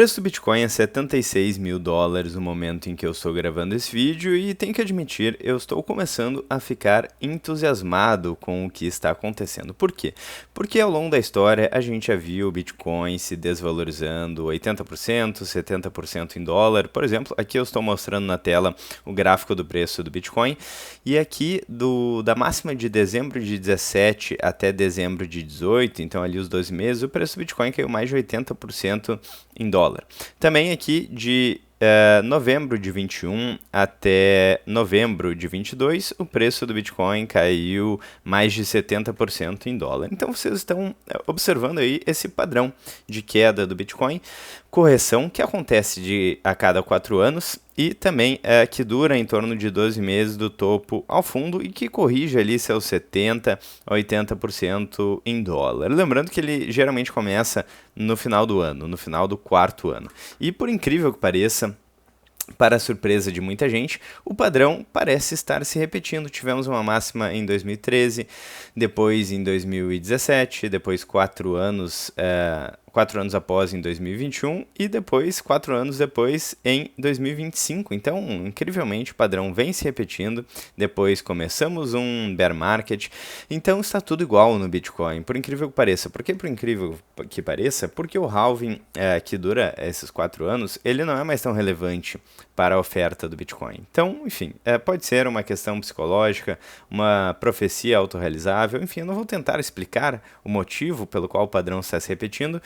preço do Bitcoin é 76 mil dólares no momento em que eu estou gravando esse vídeo e tenho que admitir, eu estou começando a ficar entusiasmado com o que está acontecendo. Por quê? Porque ao longo da história a gente já viu o Bitcoin se desvalorizando 80%, 70% em dólar. Por exemplo, aqui eu estou mostrando na tela o gráfico do preço do Bitcoin e aqui da máxima de dezembro de 17 até dezembro de 18, então ali os 12 meses, o preço do Bitcoin caiu mais de 80% em dólar. Também aqui de novembro de 21 até novembro de 22, o preço do Bitcoin caiu mais de 70% em dólar. Então vocês estão observando aí esse padrão de queda do Bitcoin, correção que acontece a cada 4 anos e também que dura em torno de 12 meses do topo ao fundo e que corrige ali seus 70% a 80% em dólar. Lembrando que ele geralmente começa no final do ano, no final do quarto ano. E por incrível que pareça, para a surpresa de muita gente, o padrão parece estar se repetindo. Tivemos uma máxima em 2013, depois em 2017, depois 4 anos após em 2021 e depois 4 anos depois em 2025. Então, incrivelmente, o padrão vem se repetindo. Depois começamos um bear market. Então, está tudo igual no Bitcoin, por incrível que pareça. Por que por incrível que pareça? Porque o halving que dura esses 4 anos, ele não é mais tão relevante para a oferta do Bitcoin. Então, enfim, pode ser uma questão psicológica, uma profecia autorrealizável, enfim, eu não vou tentar explicar o motivo pelo qual o padrão está se repetindo,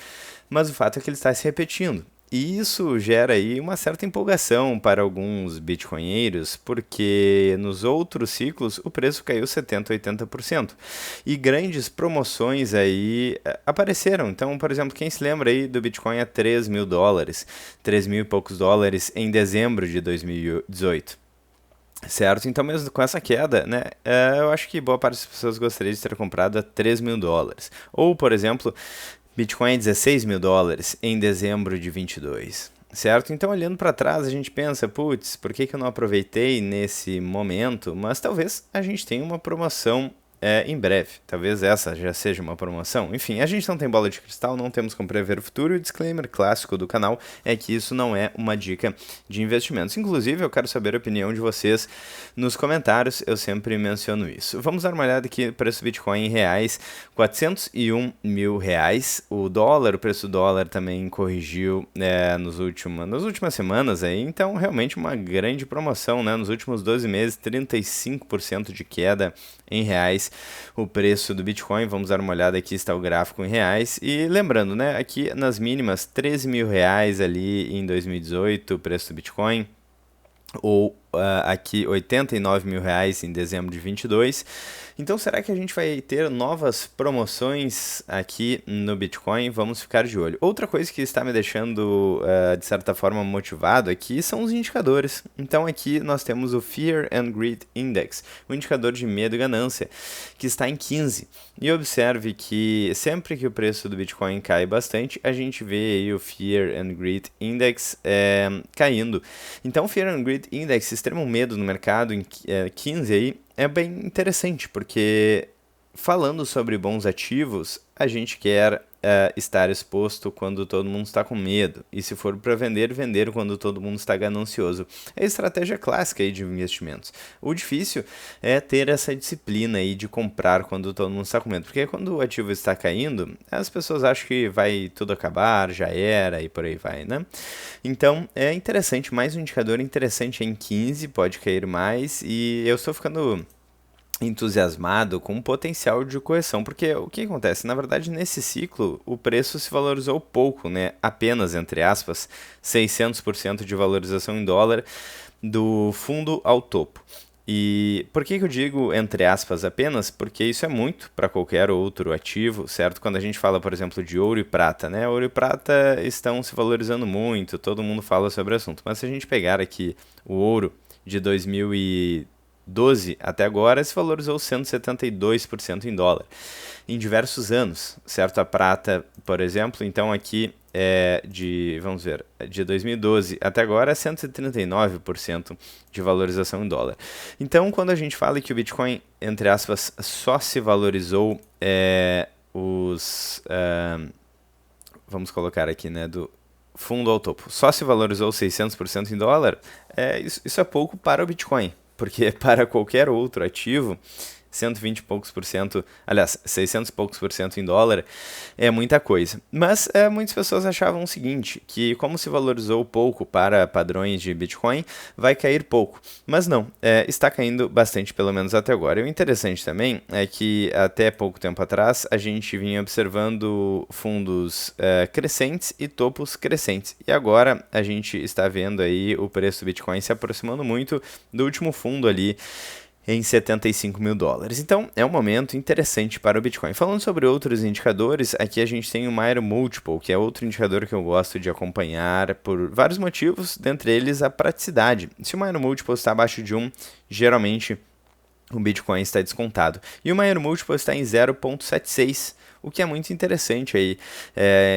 mas o fato é que ele está se repetindo. E isso gera aí uma certa empolgação para alguns bitcoinheiros, porque nos outros ciclos o preço caiu 70%, 80%. E grandes promoções aí apareceram. Então, por exemplo, quem se lembra aí do Bitcoin a 3 mil dólares, 3 mil e poucos dólares em dezembro de 2018. Certo? Então, mesmo com essa queda, né, eu acho que boa parte das pessoas gostaria de ter comprado a 3 mil dólares. Ou, por exemplo, Bitcoin a 16 mil dólares em dezembro de 22, certo? Então, olhando para trás, a gente pensa, putz, por que eu não aproveitei nesse momento? Mas talvez a gente tenha uma promoção em breve. Talvez essa já seja uma promoção. Enfim, a gente não tem bola de cristal, não temos como prever o futuro. E o disclaimer clássico do canal é que isso não é uma dica de investimentos. Inclusive, eu quero saber a opinião de vocês nos comentários. Eu sempre menciono isso. Vamos dar uma olhada aqui no preço do Bitcoin em reais. 401 mil reais. O preço do dólar também corrigiu nas últimas semanas aí. Então, realmente uma grande promoção, né? Nos últimos 12 meses, 35% de queda em reais o preço do Bitcoin. Vamos dar uma olhada aqui, está o gráfico em reais. E lembrando, né, aqui nas mínimas, 13 mil reais ali em 2018, o preço do Bitcoin. Ou aqui 89 mil reais em dezembro de 22. Então, será que a gente vai ter novas promoções aqui no Bitcoin? Vamos ficar de olho. Outra coisa que está me deixando, de certa forma, motivado aqui são os indicadores. Então, aqui nós temos o Fear and Greed Index, o indicador de medo e ganância, que está em 15. E observe que sempre que o preço do Bitcoin cai bastante, a gente vê aí o Fear and Greed Index caindo. Então, o Fear and Greed Index, extremo medo no mercado, em 15 aí, é bem interessante, porque falando sobre bons ativos, a gente quer estar exposto quando todo mundo está com medo. E se for para vender, vender quando todo mundo está ganancioso. É a estratégia clássica aí de investimentos. O difícil é ter essa disciplina aí de comprar quando todo mundo está com medo. Porque quando o ativo está caindo, as pessoas acham que vai tudo acabar, já era e por aí vai, né? Então, é interessante, mais um indicador interessante em 15, pode cair mais. E eu estou ficando entusiasmado com o potencial de correção, porque o que acontece? Na verdade, nesse ciclo, o preço se valorizou pouco, né? Apenas, entre aspas, 600% de valorização em dólar do fundo ao topo. E por que eu digo entre aspas apenas? Porque isso é muito para qualquer outro ativo, certo? Quando a gente fala, por exemplo, de ouro e prata, né? Ouro e prata estão se valorizando muito, todo mundo fala sobre o assunto. Mas se a gente pegar aqui o ouro de 2012 até agora, se valorizou 172% em dólar em diversos anos, certo? A prata, por exemplo, então aqui vamos ver, de 2012 até agora é 139% de valorização em dólar. Então, quando a gente fala que o Bitcoin, entre aspas, só se valorizou vamos colocar aqui, né, fundo ao topo só se valorizou 600% em dólar, isso é pouco para o Bitcoin, porque para qualquer outro ativo, 120 e poucos por cento, aliás, 600 e poucos por cento em dólar, é muita coisa. Mas muitas pessoas achavam o seguinte, que como se valorizou pouco para padrões de Bitcoin, vai cair pouco. Mas não, está caindo bastante, pelo menos até agora. E o interessante também é que até pouco tempo atrás, a gente vinha observando fundos crescentes e topos crescentes. E agora a gente está vendo aí o preço do Bitcoin se aproximando muito do último fundo ali, em 75 mil dólares. Então, é um momento interessante para o Bitcoin. Falando sobre outros indicadores, aqui a gente tem o Mayer Multiple, que é outro indicador que eu gosto de acompanhar por vários motivos, dentre eles a praticidade. Se o Mayer Multiple está abaixo de 1, geralmente o Bitcoin está descontado. E o Mayer Multiple está em 0,76, o que é muito interessante aí.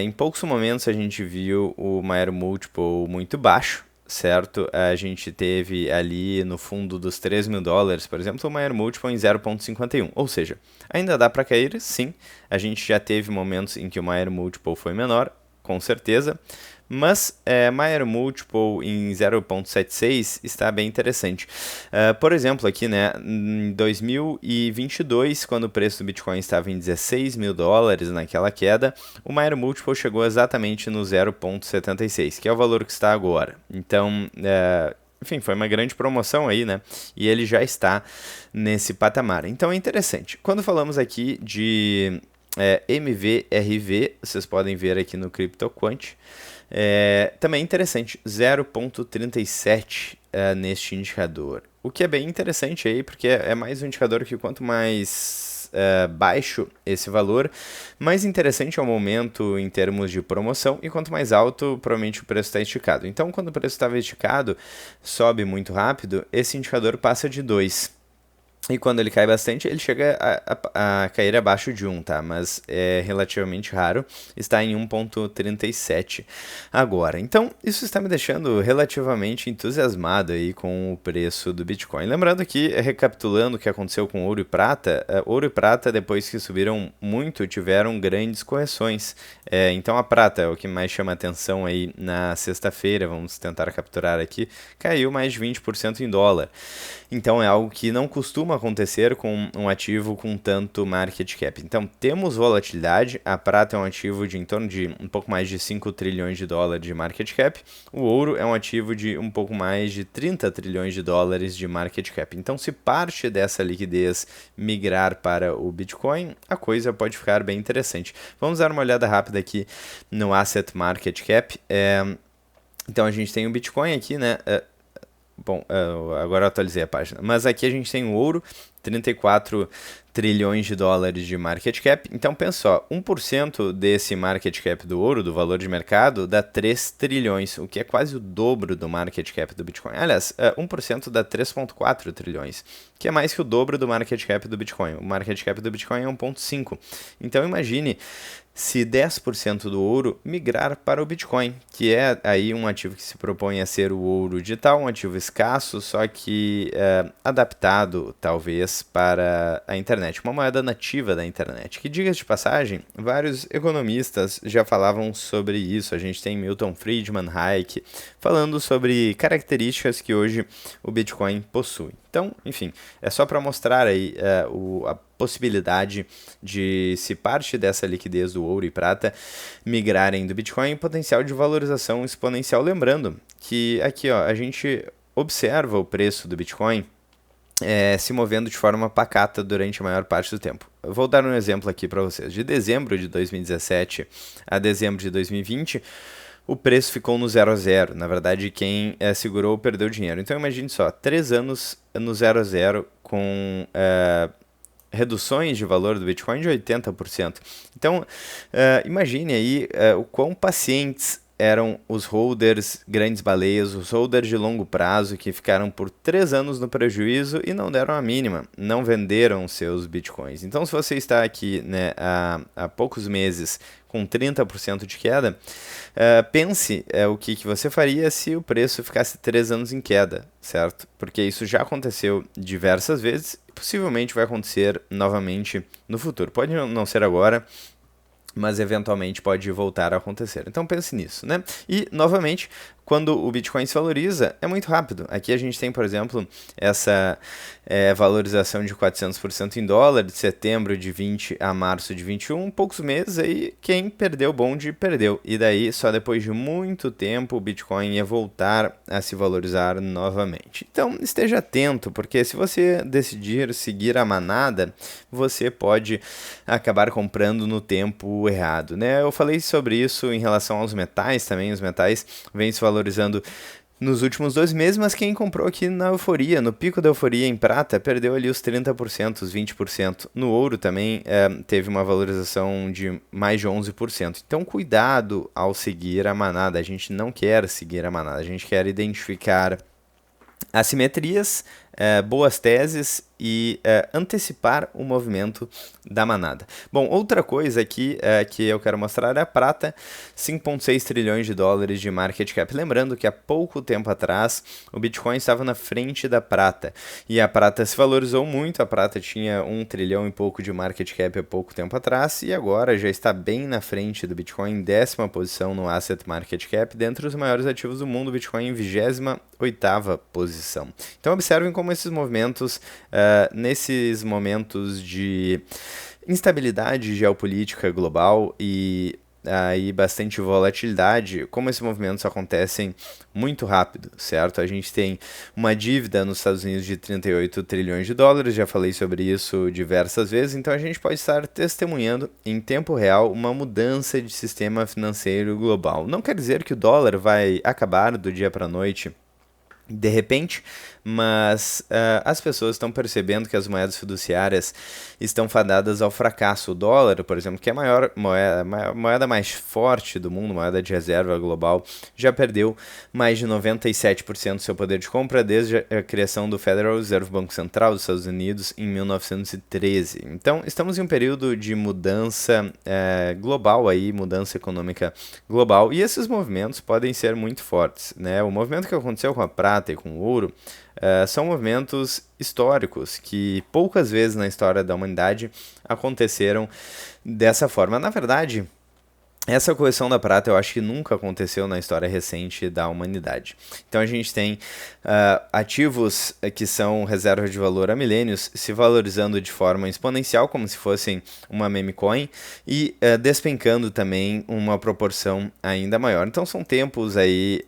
Em poucos momentos a gente viu o Mayer Multiple muito baixo, certo? A gente teve ali no fundo dos 3 mil dólares, por exemplo, o Mayer Multiple em 0,51. Ou seja, ainda dá para cair, sim. A gente já teve momentos em que o Mayer Multiple foi menor, com certeza. Mas Mayer Multiple em 0,76 está bem interessante. Por exemplo, aqui, né, em 2022, quando o preço do Bitcoin estava em 16 mil dólares naquela queda, o Mayer Multiple chegou exatamente no 0,76, que é o valor que está agora. Então, enfim, foi uma grande promoção aí, né? E ele já está nesse patamar. Então é interessante. Quando falamos aqui de MVRV, vocês podem ver aqui no CryptoQuant, também é interessante, 0,37 neste indicador. O que é bem interessante aí, porque é mais um indicador que quanto mais baixo esse valor, mais interessante é o momento em termos de promoção, e quanto mais alto, provavelmente o preço está esticado. Então, quando o preço estava esticado, sobe muito rápido, esse indicador passa de 2. E quando ele cai bastante, ele chega a cair abaixo de 1, tá? Mas é relativamente raro, está em 1,37 agora. Então, isso está me deixando relativamente entusiasmado aí com o preço do Bitcoin. Lembrando que, recapitulando o que aconteceu com ouro e prata, depois que subiram muito, tiveram grandes correções. Então, a prata é o que mais chama atenção aí na sexta-feira, vamos tentar capturar aqui, caiu mais de 20% em dólar. Então, é algo que não costuma acontecer com um ativo com tanto market cap. Então, temos volatilidade, a prata é um ativo de em torno de um pouco mais de 5 trilhões de dólares de market cap, o ouro é um ativo de um pouco mais de 30 trilhões de dólares de market cap. Então, se parte dessa liquidez migrar para o Bitcoin, a coisa pode ficar bem interessante. Vamos dar uma olhada rápida aqui no Asset Market Cap. Então, a gente tem o Bitcoin aqui, né? Bom, agora eu atualizei a página. Mas aqui a gente tem o ouro, 34 trilhões de dólares de market cap. Então, pensa só, 1% desse market cap do ouro, do valor de mercado, dá 3 trilhões, o que é quase o dobro do market cap do Bitcoin. Aliás, 1% dá 3,4 trilhões, que é mais que o dobro do market cap do Bitcoin. O market cap do Bitcoin é 1,5. Então, imagine se 10% do ouro migrar para o Bitcoin, que é aí um ativo que se propõe a ser o ouro digital, um ativo escasso, só que adaptado, talvez, para a internet, uma moeda nativa da internet, que, diga-se de passagem, vários economistas já falavam sobre isso. A gente tem Milton Friedman, Hayek, falando sobre características que hoje o Bitcoin possui. Então, enfim, é só para mostrar aí a possibilidade de, se parte dessa liquidez do ouro e prata migrarem do Bitcoin, potencial de valorização exponencial. Lembrando que aqui, ó, a gente observa o preço do Bitcoin se movendo de forma pacata durante a maior parte do tempo. Eu vou dar um exemplo aqui para vocês. De dezembro de 2017 a dezembro de 2020, o preço ficou no 0 a 0. Na verdade, quem segurou perdeu dinheiro. Então, imagine só, 3 anos no 0 a 0 com reduções de valor do Bitcoin de 80%. Então, imagine aí o quão pacientes eram os holders grandes baleias, os holders de longo prazo que ficaram por 3 anos no prejuízo e não deram a mínima, não venderam seus bitcoins. Então, se você está aqui, né, há poucos meses com 30% de queda, pense o que você faria se o preço ficasse 3 anos em queda, certo? Porque isso já aconteceu diversas vezes e possivelmente vai acontecer novamente no futuro. Pode não ser agora, mas eventualmente pode voltar a acontecer. Então pense nisso, né? E, novamente, quando o Bitcoin se valoriza, é muito rápido. Aqui a gente tem, por exemplo, essa valorização de 400% em dólar, de setembro de 20 a março de 21, poucos meses aí, quem perdeu o bonde, perdeu. E daí, só depois de muito tempo, o Bitcoin ia voltar a se valorizar novamente. Então, esteja atento, porque se você decidir seguir a manada, você pode acabar comprando no tempo errado, né? Eu falei sobre isso em relação aos metais também, os metais vêm se valorizando nos últimos 2 meses, mas quem comprou aqui na euforia, no pico da euforia em prata, perdeu ali os 30%, os 20%. No ouro também teve uma valorização de mais de 11%. Então cuidado ao seguir a manada, a gente não quer seguir a manada, a gente quer identificar assimetrias, boas teses e antecipar o movimento da manada. Bom, outra coisa aqui que eu quero mostrar é a prata, 5,6 trilhões de dólares de market cap. Lembrando que há pouco tempo atrás o Bitcoin estava na frente da prata e a prata se valorizou muito, a prata tinha 1 trilhão e pouco de market cap há pouco tempo atrás e agora já está bem na frente do Bitcoin, em 10ª posição no Asset Market Cap, dentre os maiores ativos do mundo, o Bitcoin em 28ª posição. Então observem como esses movimentos, nesses momentos de instabilidade geopolítica global e aí bastante volatilidade, como esses movimentos acontecem muito rápido, certo? A gente tem uma dívida nos Estados Unidos de 38 trilhões de dólares, já falei sobre isso diversas vezes, então a gente pode estar testemunhando em tempo real uma mudança de sistema financeiro global. Não quer dizer que o dólar vai acabar do dia para a noite de repente, mas as pessoas estão percebendo que as moedas fiduciárias estão fadadas ao fracasso. O dólar, por exemplo, que é a maior moeda mais forte do mundo, moeda de reserva global, já perdeu mais de 97% do seu poder de compra desde a criação do Federal Reserve, Banco Central dos Estados Unidos, em 1913. Então, estamos em um período de mudança global, aí, mudança econômica global, e esses movimentos podem ser muito fortes, né? O movimento que aconteceu com a prata e com o ouro são movimentos históricos que poucas vezes na história da humanidade aconteceram dessa forma. Na verdade, essa correção da prata eu acho que nunca aconteceu na história recente da humanidade. Então a gente tem ativos que são reservas de valor há milênios se valorizando de forma exponencial, como se fossem uma meme coin, e despencando também uma proporção ainda maior. Então são tempos aí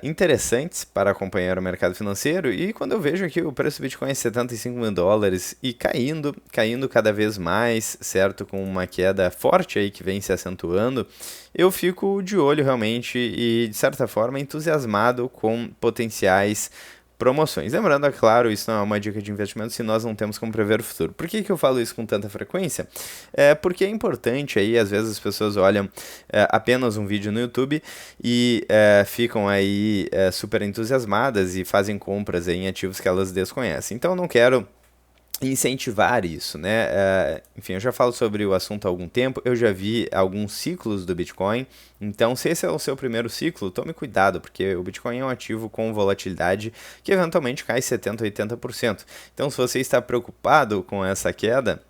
interessantes para acompanhar o mercado financeiro, e quando eu vejo aqui o preço do Bitcoin é 75 mil dólares e caindo cada vez mais, certo? Com uma queda forte aí que vem se acentuando, eu fico de olho realmente e, de certa forma, entusiasmado com potenciais promoções. Lembrando, é claro, isso não é uma dica de investimento se nós não temos como prever o futuro. Por que eu falo isso com tanta frequência? Porque é importante aí, às vezes as pessoas olham apenas um vídeo no YouTube e ficam aí super entusiasmadas e fazem compras aí em ativos que elas desconhecem. Então eu não quero incentivar isso, né? Enfim, eu já falo sobre o assunto há algum tempo, eu já vi alguns ciclos do Bitcoin, então se esse é o seu primeiro ciclo, tome cuidado, porque o Bitcoin é um ativo com volatilidade que eventualmente cai 70%, 80%. Então se você está preocupado com essa queda,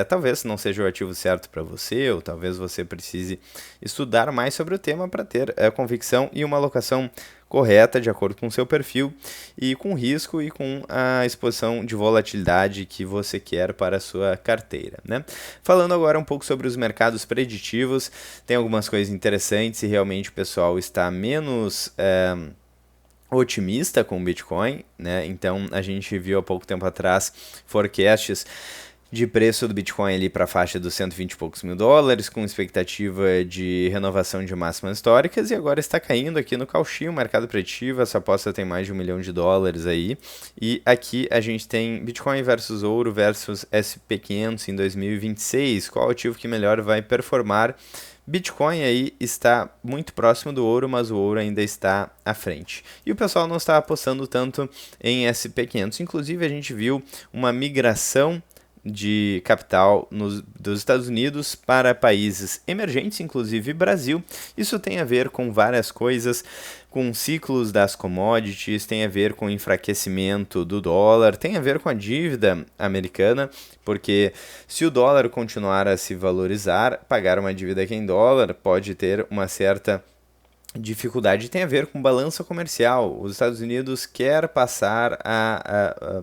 talvez não seja o ativo certo para você, ou talvez você precise estudar mais sobre o tema para ter convicção e uma alocação correta de acordo com o seu perfil e com o risco e com a exposição de volatilidade que você quer para a sua carteira, né? Falando agora um pouco sobre os mercados preditivos, tem algumas coisas interessantes e realmente o pessoal está menos otimista com o Bitcoin, né? Então a gente viu há pouco tempo atrás forecasts de preço do Bitcoin ali para a faixa dos 120 e poucos mil dólares, com expectativa de renovação de máximas históricas, e agora está caindo aqui no cauchinho, o mercado preditivo, essa aposta tem mais de $1 milhão aí, e aqui a gente tem Bitcoin versus ouro versus SP500 em 2026, qual ativo que melhor vai performar? Bitcoin aí está muito próximo do ouro, mas o ouro ainda está à frente. E o pessoal não está apostando tanto em SP500, inclusive a gente viu uma migração de capital dos Estados Unidos para países emergentes, inclusive Brasil. Isso tem a ver com várias coisas, com ciclos das commodities, tem a ver com o enfraquecimento do dólar, tem a ver com a dívida americana, porque se o dólar continuar a se valorizar, pagar uma dívida que é em dólar pode ter uma certa dificuldade, tem a ver com balança comercial. Os Estados Unidos quer passar a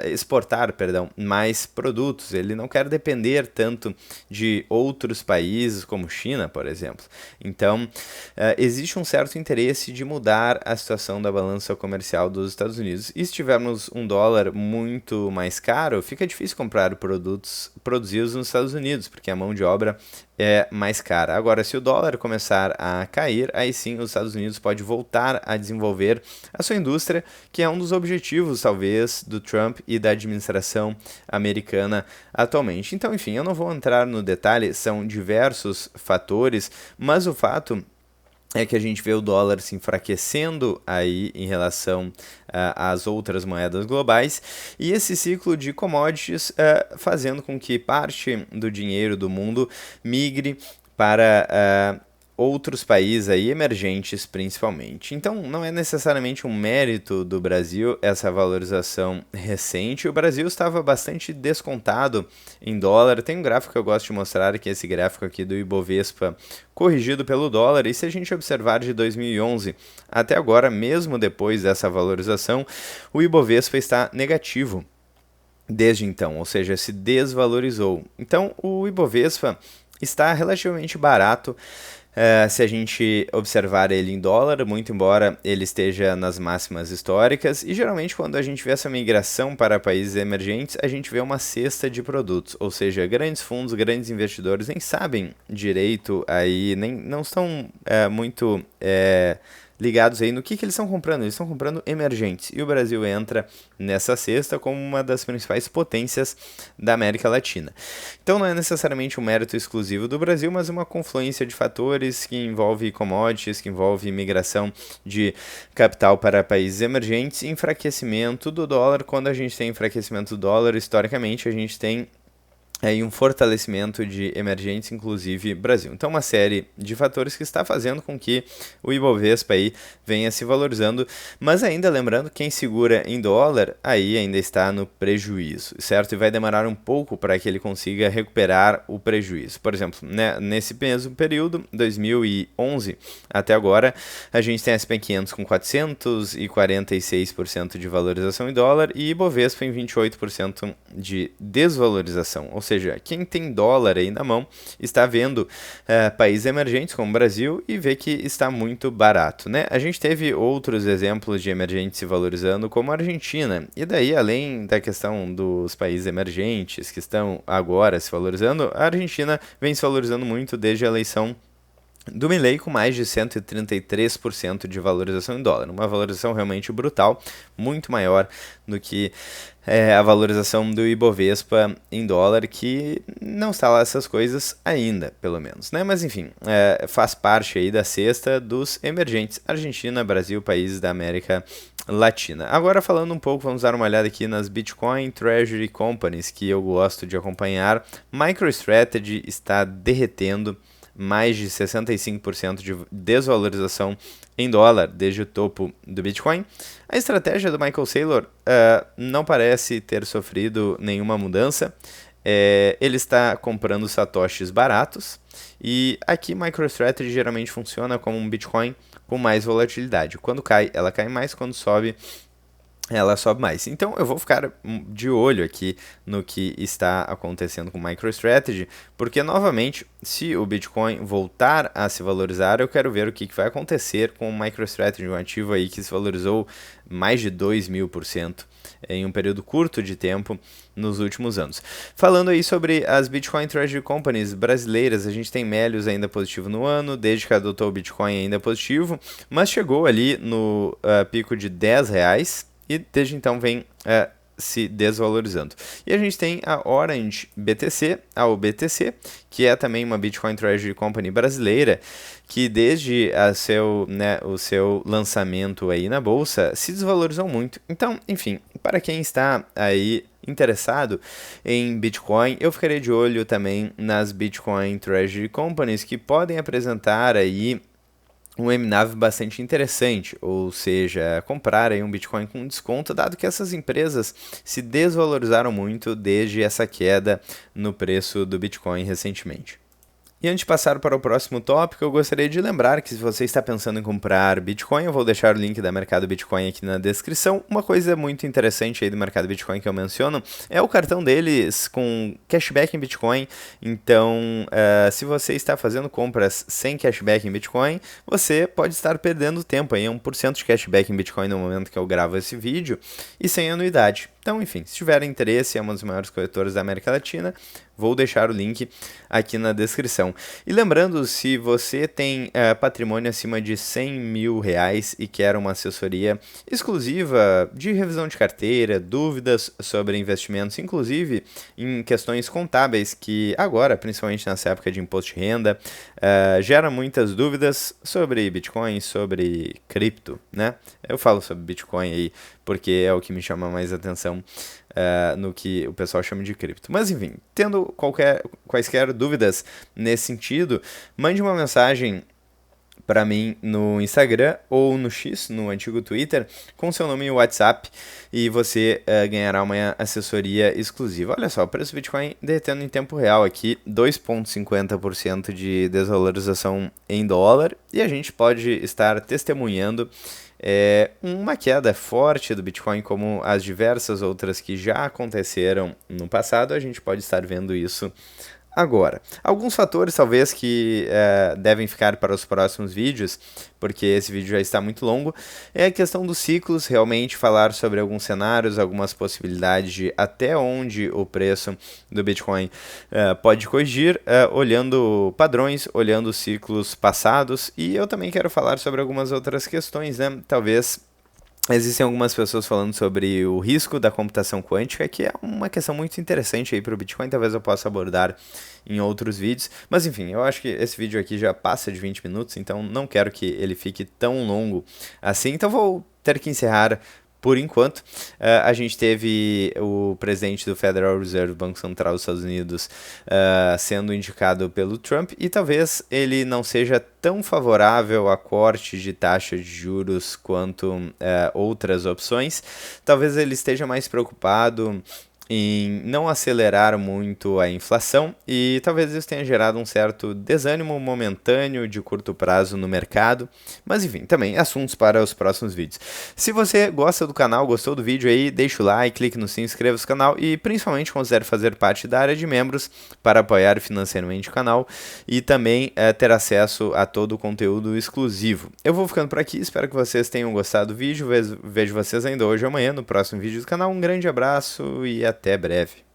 exportar, perdão, mais produtos. Ele não quer depender tanto de outros países como China, por exemplo. Então, existe um certo interesse de mudar a situação da balança comercial dos Estados Unidos. E se tivermos um dólar muito mais caro, fica difícil comprar produtos produzidos nos Estados Unidos, porque a mão de obra é mais cara. Agora, se o dólar começar a cair, aí sim os Estados Unidos pode voltar a desenvolver a sua indústria, que é um dos objetivos, talvez, do Trump e da administração americana atualmente. Então, enfim, eu não vou entrar no detalhe, são diversos fatores, mas o fato é que a gente vê o dólar se enfraquecendo aí em relação às outras moedas globais, e esse ciclo de commodities fazendo com que parte do dinheiro do mundo migre para outros países aí emergentes principalmente. Então não é necessariamente um mérito do Brasil essa valorização recente. O Brasil estava bastante descontado em dólar. Tem um gráfico que eu gosto de mostrar, que é esse gráfico aqui do Ibovespa corrigido pelo dólar, e se a gente observar de 2011 até agora, mesmo depois dessa valorização, o Ibovespa está negativo desde então, ou seja, se desvalorizou. Então o Ibovespa está relativamente barato. Se a gente observar ele em dólar, muito embora ele esteja nas máximas históricas, e geralmente quando a gente vê essa migração para países emergentes, a gente vê uma cesta de produtos, ou seja, grandes fundos, grandes investidores nem sabem direito aí, não estão muito ligados aí no que eles estão comprando. Eles estão comprando emergentes, e o Brasil entra nessa cesta como uma das principais potências da América Latina. Então não é necessariamente um mérito exclusivo do Brasil, mas uma confluência de fatores que envolve commodities, que envolve migração de capital para países emergentes, enfraquecimento do dólar. Quando a gente tem enfraquecimento do dólar, historicamente a gente tem aí um fortalecimento de emergentes, inclusive Brasil. Então, uma série de fatores que está fazendo com que o Ibovespa aí venha se valorizando, mas ainda lembrando, quem segura em dólar aí ainda está no prejuízo, certo? E vai demorar um pouco para que ele consiga recuperar o prejuízo. Por exemplo, né, nesse mesmo período, 2011 até agora, a gente tem S&P 500 com 446% de valorização em dólar e Ibovespa em 28% de desvalorização. Ou seja, quem tem dólar aí na mão está vendo países emergentes como o Brasil e vê que está muito barato, né? A gente teve outros exemplos de emergentes se valorizando, como a Argentina. E daí, além da questão dos países emergentes que estão agora se valorizando, a Argentina vem se valorizando muito desde a eleição do Milei, com mais de 133% de valorização em dólar. Uma valorização realmente brutal, muito maior do que a valorização do Ibovespa em dólar, que não está lá essas coisas ainda, pelo menos, né? Mas enfim, faz parte aí da cesta dos emergentes: Argentina, Brasil, países da América Latina. Agora falando um pouco, vamos dar uma olhada aqui nas Bitcoin Treasury Companies, que eu gosto de acompanhar. MicroStrategy está derretendo, mais de 65% de desvalorização em dólar desde o topo do Bitcoin. A estratégia do Michael Saylor não parece ter sofrido nenhuma mudança. Ele está comprando satoshis baratos, e aqui MicroStrategy geralmente funciona como um Bitcoin com mais volatilidade. Quando cai, ela cai mais; quando sobe, ela sobe mais. Então eu vou ficar de olho aqui no que está acontecendo com o MicroStrategy, porque novamente, se o Bitcoin voltar a se valorizar, eu quero ver o que vai acontecer com o MicroStrategy, um ativo aí que se valorizou mais de 2.000% em um período curto de tempo nos últimos anos. Falando aí sobre as Bitcoin Treasury Companies brasileiras, a gente tem Melius ainda positivo no ano, desde que adotou o Bitcoin ainda positivo, mas chegou ali no pico de R$10, e desde então vem se desvalorizando. E a gente tem a Orange BTC, a OBTC, que é também uma Bitcoin Treasury Company brasileira, que desde o seu lançamento aí na bolsa se desvalorizou muito. Então, enfim, para quem está aí interessado em Bitcoin, eu ficaria de olho também nas Bitcoin Treasury Companies, que podem apresentar aí um MNAV bastante interessante, ou seja, comprar aí um Bitcoin com desconto, dado que essas empresas se desvalorizaram muito desde essa queda no preço do Bitcoin recentemente. E antes de passar para o próximo tópico, eu gostaria de lembrar que se você está pensando em comprar Bitcoin, eu vou deixar o link da Mercado Bitcoin aqui na descrição. Uma coisa muito interessante aí do Mercado Bitcoin que eu menciono é o cartão deles com cashback em Bitcoin. Então, se você está fazendo compras sem cashback em Bitcoin, você pode estar perdendo tempo aí, 1% de cashback em Bitcoin no momento que eu gravo esse vídeo e sem anuidade. Então, enfim, se tiver interesse, é uma das maiores corretoras da América Latina, vou deixar o link aqui na descrição. E lembrando, se você tem patrimônio acima de 100 mil reais e quer uma assessoria exclusiva de revisão de carteira, dúvidas sobre investimentos, inclusive em questões contábeis, que agora, principalmente nessa época de imposto de renda, gera muitas dúvidas sobre Bitcoin, sobre cripto, né? Eu falo sobre Bitcoin aí porque é o que me chama mais atenção no que o pessoal chama de cripto. Mas enfim, tendo quaisquer dúvidas nesse sentido, mande uma mensagem para mim no Instagram ou no X, no antigo Twitter, com seu nome e WhatsApp, e você ganhará uma assessoria exclusiva. Olha só, o preço do Bitcoin derretendo em tempo real aqui, 2,50% de desvalorização em dólar, e a gente pode estar testemunhando uma queda forte do Bitcoin, como as diversas outras que já aconteceram no passado. A gente pode estar vendo isso agora. Alguns fatores talvez que devem ficar para os próximos vídeos, porque esse vídeo já está muito longo, é a questão dos ciclos, realmente falar sobre alguns cenários, algumas possibilidades de até onde o preço do Bitcoin pode corrigir, olhando padrões, olhando ciclos passados, e eu também quero falar sobre algumas outras questões, né? Talvez existem algumas pessoas falando sobre o risco da computação quântica, que é uma questão muito interessante aí para o Bitcoin, talvez eu possa abordar em outros vídeos, mas enfim, eu acho que esse vídeo aqui já passa de 20 minutos, então não quero que ele fique tão longo assim, então vou ter que encerrar por enquanto. A gente teve o presidente do Federal Reserve, Banco Central dos Estados Unidos, sendo indicado pelo Trump, e talvez ele não seja tão favorável a corte de taxa de juros quanto outras opções. Talvez ele esteja mais preocupado em não acelerar muito a inflação, e talvez isso tenha gerado um certo desânimo momentâneo de curto prazo no mercado, mas enfim, também assuntos para os próximos vídeos. Se você gosta do canal, gostou do vídeo aí, deixa o like, clique no sininho, inscreva-se no canal e principalmente considere fazer parte da área de membros para apoiar financeiramente o canal e também ter acesso a todo o conteúdo exclusivo. Eu vou ficando por aqui, espero que vocês tenham gostado do vídeo, vejo vocês ainda hoje ou amanhã no próximo vídeo do canal. Um grande abraço e até breve.